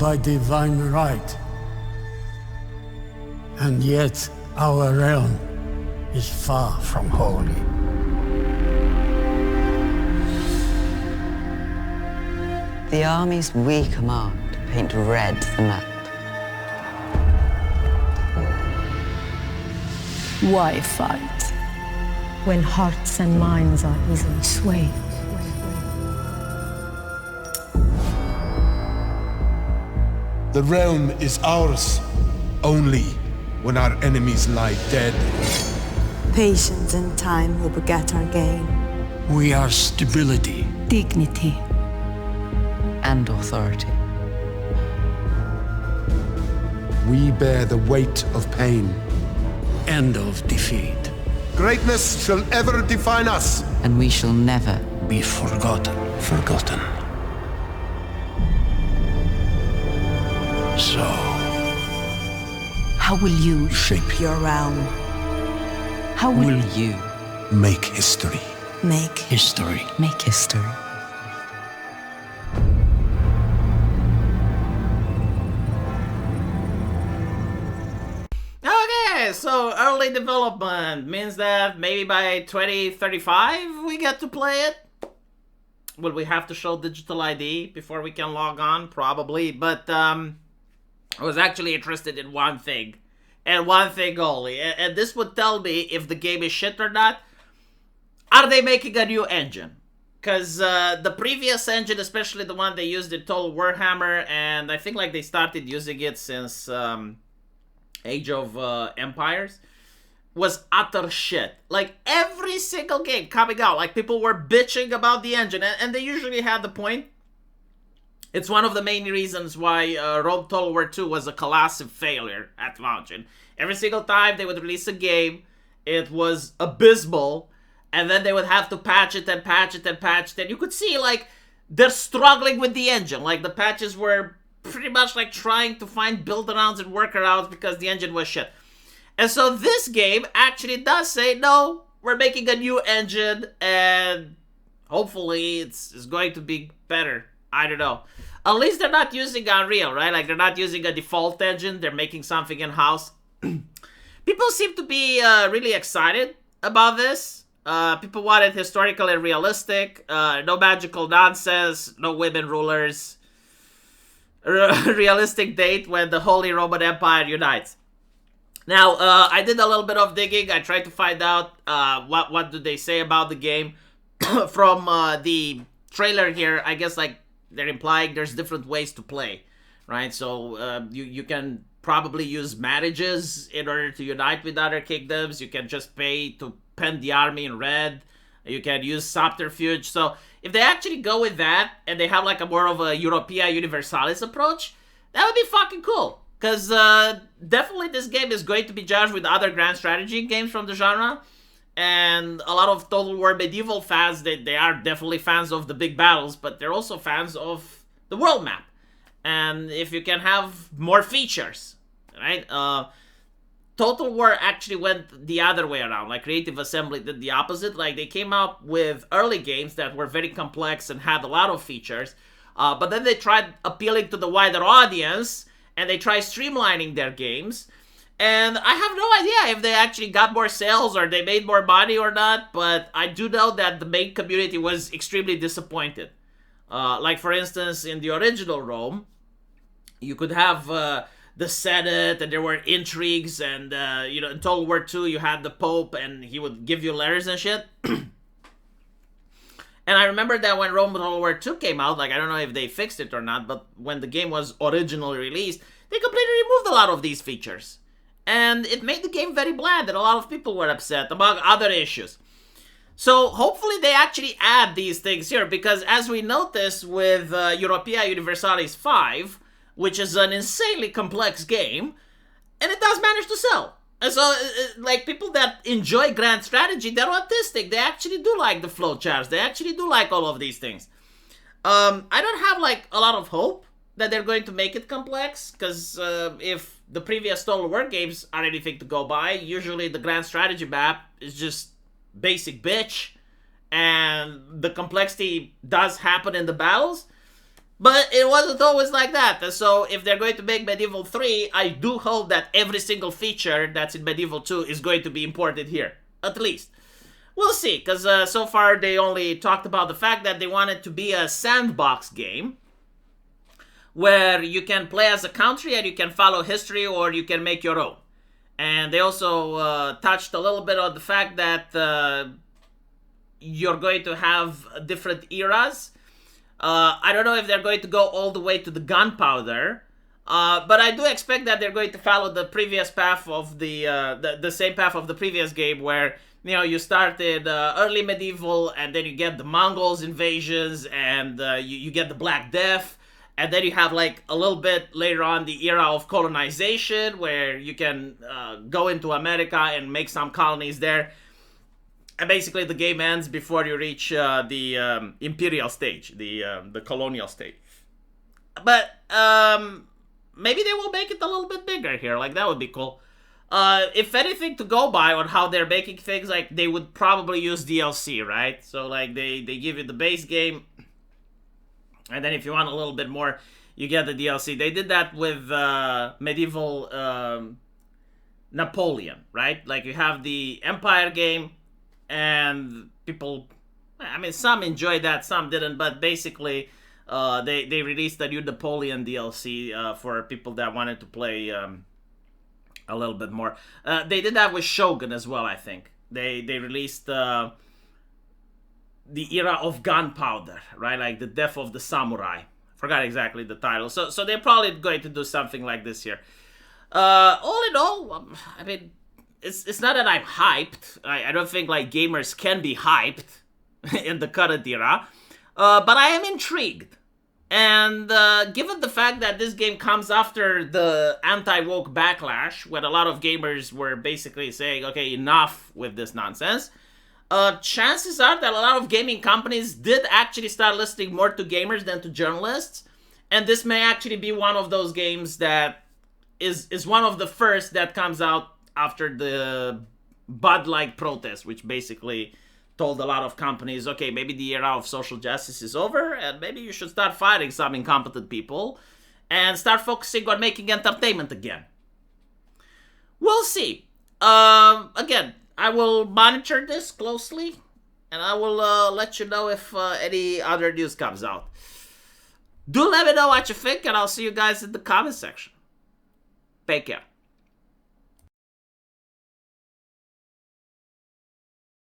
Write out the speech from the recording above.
by divine right. And yet our realm is far from holy. The armies we command paint red the map. Why fight when hearts and minds are easily swayed? The realm is ours only when our enemies lie dead. Patience and time will beget our gain. We are stability. Dignity. And authority. We bear the weight of pain. End of defeat. Greatness shall ever define us. And we shall never Be forgotten. Forgotten. So, How will you Shape Your realm, How will you Make history. make history. make history. Okay, so early development means that maybe by 2035 we get to play it. Will we have to show digital ID before we can log on? Probably, but I was actually interested in one thing, and one thing only, and this would tell me if the game is shit or not. Are they making a new engine? Because the previous engine, especially the one they used in Total Warhammer, and I think like they started using it since Age of Empires, was utter shit. Like every single game coming out, like people were bitching about the engine, and they usually had the point. It's one of the main reasons why Rome Total War 2 was a colossal failure at launch. And every single time they would release a game, it was abysmal, and then they would have to patch it and patch it and patch it. And you could see like they're struggling with the engine. Like the patches were pretty much like trying to find build-arounds and workarounds because the engine was shit. And so this game actually does say, no, we're making a new engine, and hopefully it's going to be better. I don't know. At least they're not using Unreal, right? Like they're not using a default engine. They're making something in-house. People seem to be really excited about this. People want it historical and realistic. No magical nonsense. No women rulers. Realistic date when the Holy Roman Empire unites. Now, I did a little bit of digging. I tried to find out what do they say about the game. From the trailer here, I guess like they're implying there's different ways to play, right? So you can probably use marriages in order to unite with other kingdoms. You can just pay to pen the army in red. You can use subterfuge. So if they actually go with that and they have like a more of a Europaea Universalis approach, that would be fucking cool. Because definitely this game is going to be judged with other grand strategy games from the genre. And a lot of Total War Medieval fans, they are definitely fans of the big battles, but they're also fans of the world map. And if you can have more features, right? Total War actually went the other way around. Like Creative Assembly did the opposite. Like they came out with early games that were very complex and had a lot of features. But then they tried appealing to the wider audience, and they tried streamlining their games. And I have no idea if they actually got more sales or they made more money or not, but I do know that the main community was extremely disappointed. Like, for instance, in the original Rome, you could have the Senate, and there were intrigues, and, in Total War 2, you had the Pope, and he would give you letters and shit. And I remember that when Rome Total War 2 came out, like, I don't know if they fixed it or not, but when the game was originally released, they completely removed a lot of these features. And it made the game very bland, and a lot of people were upset, among other issues. So hopefully they actually add these things here, because as we noticed with Europaea Universalis 5, which is an insanely complex game, and it does manage to sell. And so, like, people that enjoy grand strategy, they're autistic. They actually do like the flowcharts. They actually do like all of these things. I don't have, like, a lot of hope that they're going to make it complex, because if the previous Total War games are anything to go by, usually the grand strategy map is just basic bitch, and the complexity does happen in the battles. But it wasn't always like that. And so if they're going to make Medieval 3, I do hope that every single feature that's in Medieval 2 is going to be imported here. At least. We'll see, because so far they only talked about the fact that they want it to be a sandbox game where you can play as a country and you can follow history or you can make your own. And they also touched a little bit on the fact that you're going to have different eras. I don't know if they're going to go all the way to the gunpowder, but I do expect that they're going to follow the previous path of the same path of the previous game, where you started early medieval, and then you get the Mongols invasions, and you get the Black Death, and then you have like a little bit later on the era of colonization, where you can go into America and make some colonies there. And basically, the game ends before you reach the imperial stage, the colonial stage. But maybe they will make it a little bit bigger here. Like, that would be cool. If anything to go by on how they're making things, like, they would probably use DLC, right? So, like, they give you the base game, and then if you want a little bit more, you get the DLC. They did that with Medieval Napoleon, right? Like, you have the Empire game, and people, I mean, some enjoyed that, some didn't, but basically they released a new Napoleon DLC for people that wanted to play a little bit more. They did that with Shogun as well, I think. They released the era of gunpowder, right? Like the death of the samurai. Forgot exactly the title. So they're probably going to do something like this here. All in all, I mean, it's not that I'm hyped. I don't think like gamers can be hyped in the current era, but I am intrigued. And given the fact that this game comes after the anti-woke backlash, when a lot of gamers were basically saying, okay, enough with this nonsense, chances are that a lot of gaming companies did actually start listening more to gamers than to journalists, and this may actually be one of those games that is one of the first that comes out after the Bud Light protest, which basically told a lot of companies, okay, maybe the era of social justice is over, and maybe you should start firing some incompetent people and start focusing on making entertainment again. We'll see. Again, I will monitor this closely, and I will let you know if any other news comes out. Do let me know what you think, and I'll see you guys in the comment section. Take care.